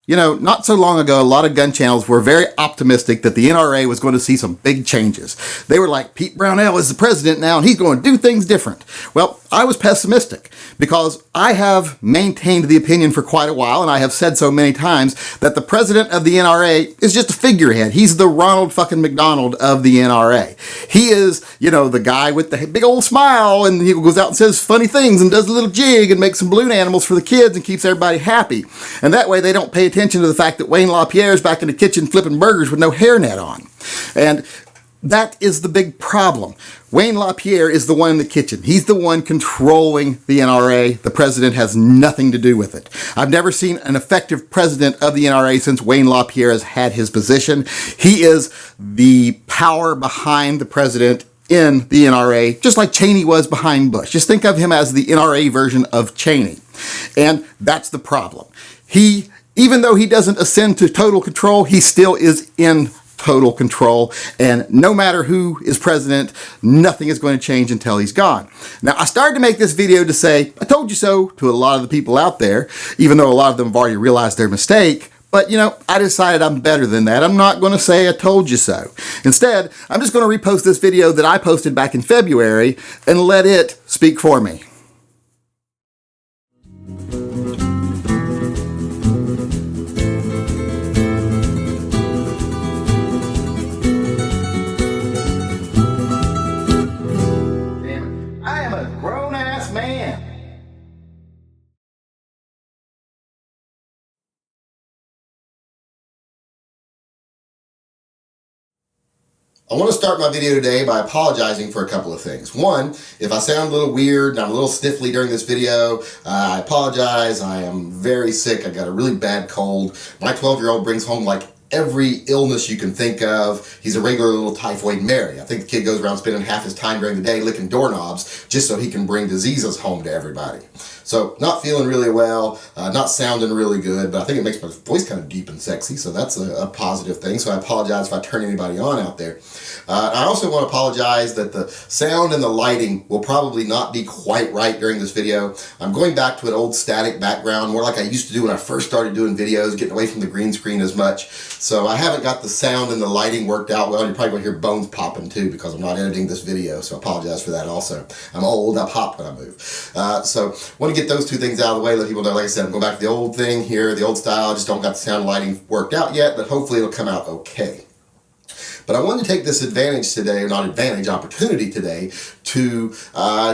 You know, not so long ago, a lot of gun channels were very optimistic that the NRA was going to see some big changes. They were like, Pete Brownell is the president now and he's going to do things different. Well, I was pessimistic because I have maintained the opinion for quite a while, and I have said so many times that the president of the NRA is just a figurehead. He's the Ronald fucking McDonald of the NRA. He is, you know, the guy with the big old smile, and he goes out and says funny things and does a little jig and makes some balloon animals for the kids and keeps everybody happy. And that way they don't pay attention to the fact that Wayne LaPierre is back in the kitchen flipping burgers with no hairnet on. And that is the big problem. Wayne LaPierre is the one in the kitchen. He's the one controlling the NRA. The president has nothing to do with it. I've never seen an effective president of the NRA since Wayne LaPierre has had his position. He is the power behind the president in the NRA, just like Cheney was behind Bush. Just think of him as the NRA version of Cheney. And that's the problem. Even though he doesn't ascend to total control, he still is in total control, and no matter who is president, nothing is going to change until he's gone. Now, I started to make this video to say, I told you so to a lot of the people out there, even though a lot of them have already realized their mistake. But, you know, I decided I'm better than that. I'm not going to say I told you so. Instead, I'm just going to repost this video that I posted back in February and let it speak for me. I want to start my video today by apologizing for a couple of things. One, if I sound a little weird and I'm a little sniffly during this video, I apologize. I am very sick. I got a really bad cold. My 12-year-old brings home like every illness you can think of. He's a regular little typhoid Mary. I think the kid goes around spending half his time during the day licking doorknobs just so he can bring diseases home to everybody. So not feeling really well, not sounding really good, but I think it makes my voice kind of deep and sexy, so that's a positive thing. So I apologize if I turn anybody on out there. I also want to apologize that the sound and the lighting will probably not be quite right during this video. I'm going back to an old static background, more like I used to do when I first started doing videos, getting away from the green screen as much. So I haven't got the sound and the lighting worked out well. You're probably going to hear bones popping too because I'm not editing this video, so I apologize for that also. I'm old, I pop when I move. So want to get those two things out of the way, let people know, like I said, I'm going back to the old thing here, the old style. I just don't got the sound and lighting worked out yet, but hopefully it'll come out okay. But I wanted to take this advantage today, or not advantage, opportunity today, to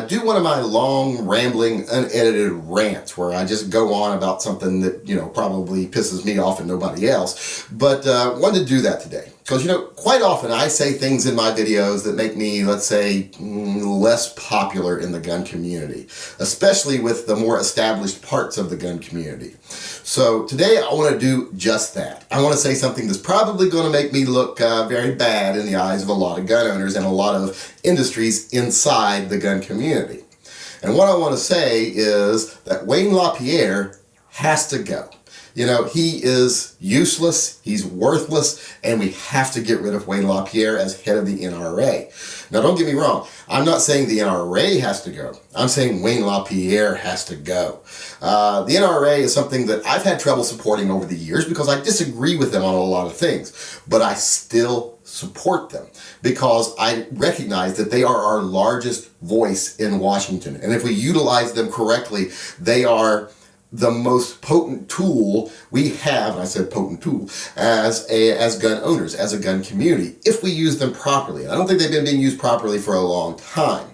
do one of my long, rambling, unedited rants where I just go on about something that, you know, probably pisses me off and nobody else. But wanted to do that today. Because, you know, quite often I say things in my videos that make me, let's say, less popular in the gun community, especially with the more established parts of the gun community. So today I want to do just that. I want to say something that's probably going to make me look very bad in the eyes of a lot of gun owners and a lot of industries inside the gun community. And what I want to say is that Wayne LaPierre has to go. You know, he is useless, he's worthless, and we have to get rid of Wayne LaPierre as head of the NRA. Now, don't get me wrong. I'm not saying the NRA has to go. I'm saying Wayne LaPierre has to go. The NRA is something that I've had trouble supporting over the years because I disagree with them on a lot of things, but I still support them because I recognize that they are our largest voice in Washington. And if we utilize them correctly, they are the most potent tool we have, and I said potent tool, as gun owners, as a gun community, if we use them properly. And I don't think they've been being used properly for a long time.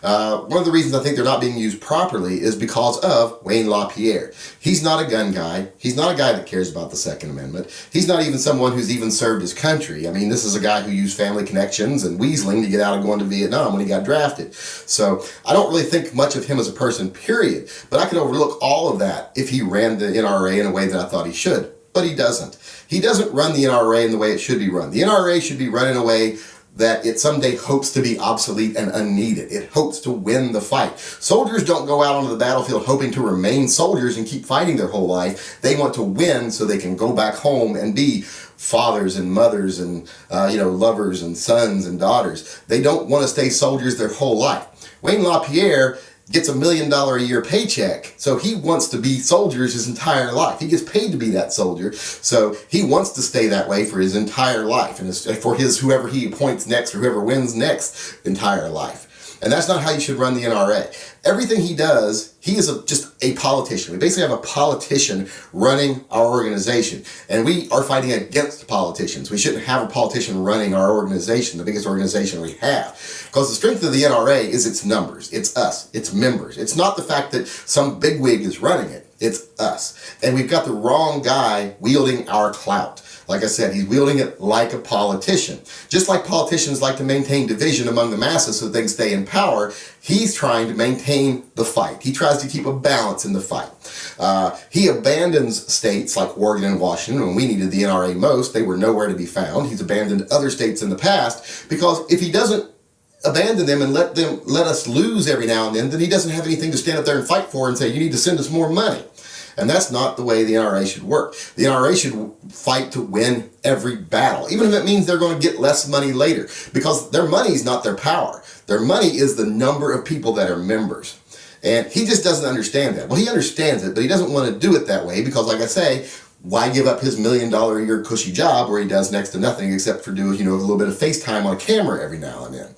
One of the reasons I think they're not being used properly is because of Wayne LaPierre. He's not a gun guy. He's not a guy that cares about the Second Amendment. He's not even someone who's even served his country. I mean, this is a guy who used family connections and weaseling to get out of going to Vietnam when he got drafted. So I don't really think much of him as a person, period. But I could overlook all of that if he ran the NRA in a way that I thought he should. But he doesn't. He doesn't run the NRA in the way it should be run. The NRA should be run in a way that it someday hopes to be obsolete and unneeded. It hopes to win the fight. Soldiers don't go out onto the battlefield hoping to remain soldiers and keep fighting their whole life. They want to win so they can go back home and be fathers and mothers and lovers and sons and daughters. They don't want to stay soldiers their whole life. Wayne LaPierre gets $1 million a year paycheck, so he wants to be soldiers his entire life. He gets paid to be that soldier, so he wants to stay that way for his entire life, and for his whoever he appoints next or whoever wins next entire life. And that's not how you should run the NRA. Everything he does, he is just a politician. We basically have a politician running our organization. And we are fighting against politicians. We shouldn't have a politician running our organization, the biggest organization we have. Because the strength of the NRA is its numbers. It's us. It's members. It's not the fact that some bigwig is running it. It's us. And we've got the wrong guy wielding our clout. Like I said, he's wielding it like a politician. Just like politicians like to maintain division among the masses so they can stay in power, he's trying to maintain the fight. He tries to keep a balance in the fight. He abandons states like Oregon and Washington. When we needed the NRA most, they were nowhere to be found. He's abandoned other states in the past because if he doesn't abandon them and let us lose every now and then he doesn't have anything to stand up there and fight for and say, you need to send us more money. And that's not the way the NRA should work. The NRA should fight to win every battle, even if it means they're going to get less money later, because their money is not their power. Their money is the number of people that are members. And he just doesn't understand that. Well, he understands it, but he doesn't want to do it that way because, like I say, why give up his $1 million a year cushy job where he does next to nothing except for do, a little bit of FaceTime on a camera every now and then?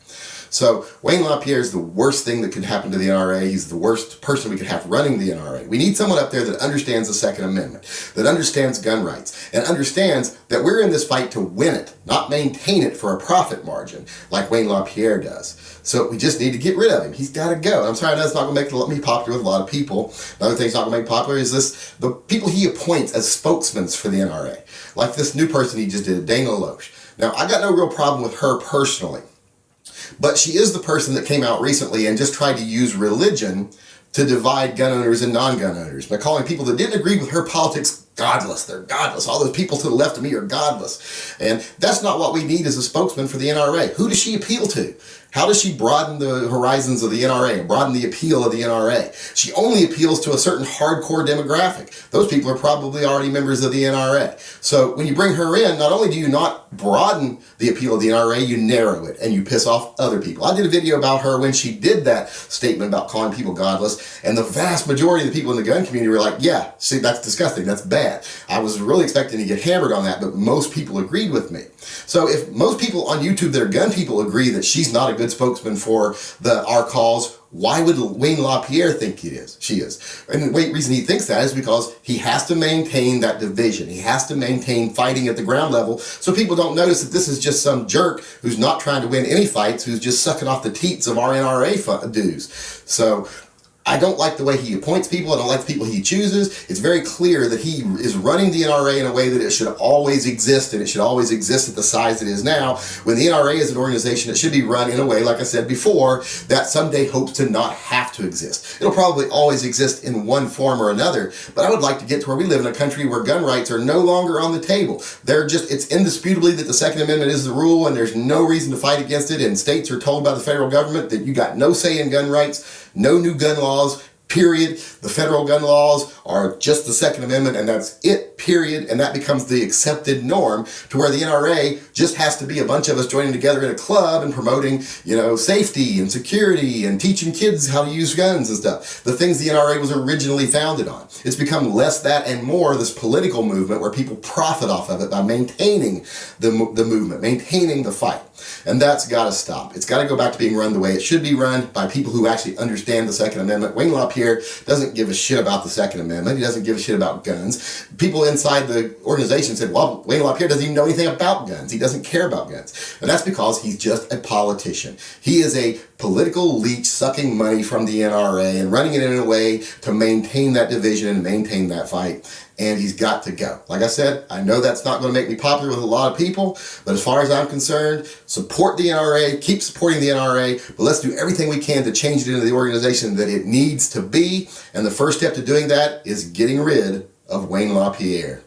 So Wayne LaPierre is the worst thing that could happen to the NRA. He's the worst person we could have running the NRA. We need someone up there that understands the Second Amendment, that understands gun rights, and understands that we're in this fight to win it, not maintain it for a profit margin like Wayne LaPierre does. So we just need to get rid of him. He's got to go. I'm sorry, that's not going to make me popular with a lot of people. Another thing he's not going to make popular is the people he appoints as spokesmen for the NRA. Like this new person he just did, Dana Loesch. Now, I got no real problem with her personally. But she is the person that came out recently and just tried to use religion to divide gun owners and non-gun owners by calling people that didn't agree with her politics godless. They're godless. All those people to the left of me are godless. And that's not what we need as a spokesman for the NRA. Who does she appeal to? How does she broaden the horizons of the NRA and broaden the appeal of the NRA? She only appeals to a certain hardcore demographic. Those people are probably already members of the NRA. So when you bring her in, not only do you not broaden the appeal of the NRA, you narrow it and you piss off other people. I did a video about her when she did that statement about calling people godless, and the vast majority of the people in the gun community were like, yeah, see, that's disgusting, that's bad. I was really expecting to get hammered on that, but most people agreed with me. So if most people on YouTube that are gun people agree that she's not a good spokesman for our cause, why would Wayne LaPierre think she is? And the reason he thinks that is because he has to maintain that division. He has to maintain fighting at the ground level so people don't notice that this is just some jerk who's not trying to win any fights, who's just sucking off the teats of our NRA dues. So I don't like the way he appoints people. I don't like the people he chooses. It's very clear that he is running the NRA in a way that it should always exist, and it should always exist at the size it is now. When the NRA is an organization, it should be run in a way, like I said before, that someday hopes to not have to exist. It'll probably always exist in one form or another, but I would like to get to where we live in a country where gun rights are no longer on the table. It's indisputably that the Second Amendment is the rule, and there's no reason to fight against it, and states are told by the federal government that you got no say in gun rights, no new gun laws, period. The federal gun laws are just the Second Amendment, and that's it, period. And that becomes the accepted norm, to where the NRA just has to be a bunch of us joining together in a club and promoting, safety and security and teaching kids how to use guns and stuff. The things the NRA was originally founded on. It's become less that and more this political movement where people profit off of it by maintaining the movement, maintaining the fight. And that's got to stop. It's got to go back to being run the way it should be run, by people who actually understand the Second Amendment. Wayne LaPierre doesn't give a shit about the Second Amendment. He doesn't give a shit about guns. People inside the organization said, well, Wayne LaPierre doesn't even know anything about guns. He doesn't care about guns. And that's because he's just a politician. He is a political leech sucking money from the NRA and running it in a way to maintain that division and maintain that fight. And he's got to go. Like I said, I know that's not going to make me popular with a lot of people, but as far as I'm concerned, support the NRA, keep supporting the NRA, but let's do everything we can to change it into the organization that it needs to be. And the first step to doing that is getting rid of Wayne LaPierre.